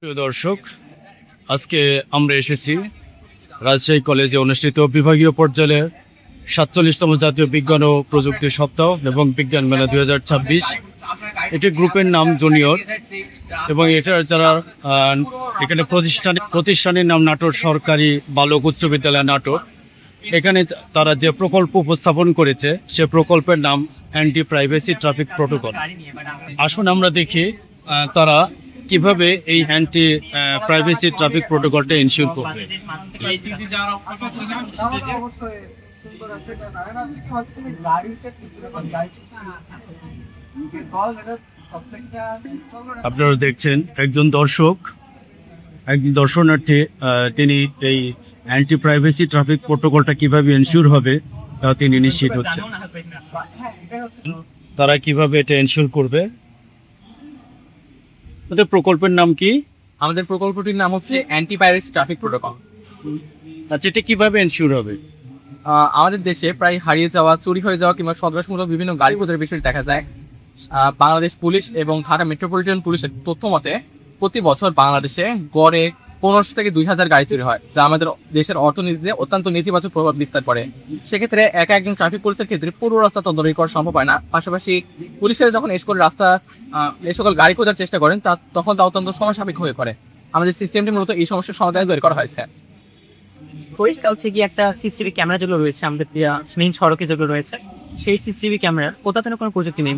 প্রিয় দর্শক, আজকে আমরা এসেছি রাজশাহী কলেজে অনুষ্ঠিত বিভাগীয় পর্যায়ে ৪৭তম জাতীয় বিজ্ঞান ও প্রযুক্তি সপ্তাহ এবং বিজ্ঞান মেলা ২০২৬। এটি গ্রুপের নাম জুনিয়র এবং এটা যারা এখানে প্রতিষ্ঠানের নাম নাটোর সরকারি বালক উচ্চ বিদ্যালয় নাটোর। এখানে তারা যে প্রকল্প উপস্থাপন করেছে সে প্রকল্পের নাম অ্যান্টি প্রাইভেসি ট্রাফিক প্রোটোকল। আসুন আমরা দেখি তারা কিভাবে এই অ্যান্টি প্রাইভেসি ট্রাফিক প্রোটোকলটা ইনশিওর করবে। আপনারা দেখছেন একজন দর্শনার্থী তিনি এই অ্যান্টি প্রাইভেসি ট্রাফিক প্রোটোকলটা কিভাবে এনশিওর হবে তা তিনি নিশ্চিত হচ্ছেন। তারা কিভাবে এটা এনশিওর করবে? আমাদের প্রকল্পের নাম কি? আমাদের প্রকল্পটির নাম হচ্ছে অ্যান্টি পাইরেসি ট্রাফিক প্রোটোকল। আচ্ছা, এটা কিভাবে এনশিওর হবে? আমাদের দেশে প্রায় হারিয়ে যাওয়া, চুরি হয়ে যাওয়া কিংবা সন্ত্রাসমূলক বিভিন্ন গাড়ি খোঁজার বিষয়টি দেখা যায়। বাংলাদেশ পুলিশ এবং ঢাকা মেট্রোপলিটন পুলিশের তথ্য মতে প্রতি বছর বাংলাদেশে গড়ে 1500 থেকে 2000 গাড়ি চুরি হয়, যা আমাদের দেশের অর্থনীতিতে অত্যন্ত নেতিবাচক প্রভাব বিস্তার করে। সেক্ষেত্রে একজন ট্রাফিক পুলিশের ক্ষেত্রে পুরো রাস্তা তদারকি করা সম্ভব হয় না। পাশাপাশি পুলিশেরা যখন এই সকল গাড়ি খোঁজার চেষ্টা করেন তখন তা অত্যন্ত সময় সাপেক্ষ হয়ে পড়ে। আমাদের সিস্টেমটি মূলত এই সমস্যার সমাধানে তৈরি করা হয়েছে। পরিষ্কার হচ্ছে কি, একটা সিসিটিভি ক্যামেরা যেগুলো রয়েছে আমাদের মেইন সড়কে যেগুলো রয়েছে, সেই সিসিটিভি ক্যামেরার অত্যাধুনিক কোনো প্রযুক্তি নেই।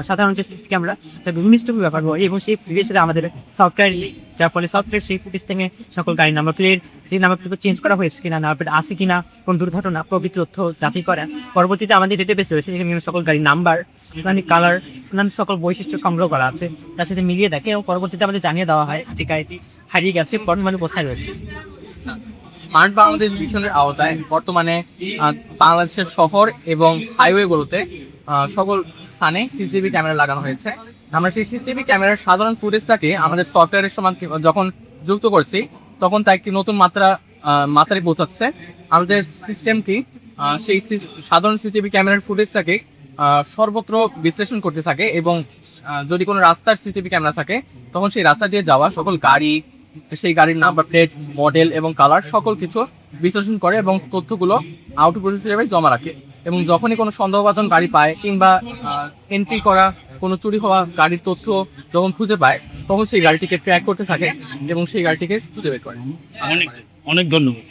সাধারণ যে সিসিটিভি ক্যামেরা তার বিভিন্ন স্টপি ব্যবহার হয় এবং সেই ফুটেজটা আমাদের সফটওয়্যার, যার ফলে সফটওয়্যার সেই ফুটেজ থেকে সকল গাড়ির নাম্বার প্লেট, যে নাম্বারটুকু চেঞ্জ করা হয়েছে কিনা, নাম্বার প্লেট আছে কিনা, কোন দুর্ঘটনা প্রভৃতি তথ্য যাচাই করা। পরবর্তীতে আমাদের ডেটাবেস রয়েছে যেখানে সকল গাড়ির নাম্বার, কালার, অন্যান্য সকল বৈশিষ্ট্য সংগ্রহ করা আছে, তার সাথে মিলিয়ে দেখে এবং পরবর্তীতে আমাদের জানিয়ে দেওয়া হয় যে গাড়িটি হারিয়ে গেছে, বর্তমানে কোথায় রয়েছে। স্মার্ট বাংলাদেশ মিশনের আওতায় বর্তমানে বাংলাদেশের শহর এবং হাইওয়েগুলোতে সকল স্থানে সিসিটিভি ক্যামেরা লাগানো হয়েছে। আমরা সেই সিসিটিভি ক্যামেরার সাধারণ ফুটেজটাকে আমাদের সফটওয়্যারের সমান যখন যুক্ত করছি তখন তা একটি নতুন মাত্রায় পৌঁছাচ্ছে। আমাদের সিস্টেমটি সেই সাধারণ সিসিটিভি ক্যামেরার ফুটেজটাকে সর্বত্র বিশ্লেষণ করতে থাকে এবং যদি কোনো রাস্তার সিসিটিভি ক্যামেরা থাকে তখন সেই রাস্তা দিয়ে যাওয়া সকল গাড়ি, সেই গাড়ির নাম্বার প্লেট, মডেল এবং কালার সকল কিছু বিশ্লেষণ করে এবং তথ্যগুলো আউটপুট হিসেবে জমা রাখে। এবং যখনই কোনো সন্দেহভাজন গাড়ি পায় কিংবা এন্ট্রি করা কোনো চুরি হওয়া গাড়ির তথ্য যখন খুঁজে পায় তখন সেই গাড়িটিকে ট্র্যাক করতে থাকে এবং সেই গাড়িটিকে খুঁজে বের করে। অনেক ধন্যবাদ।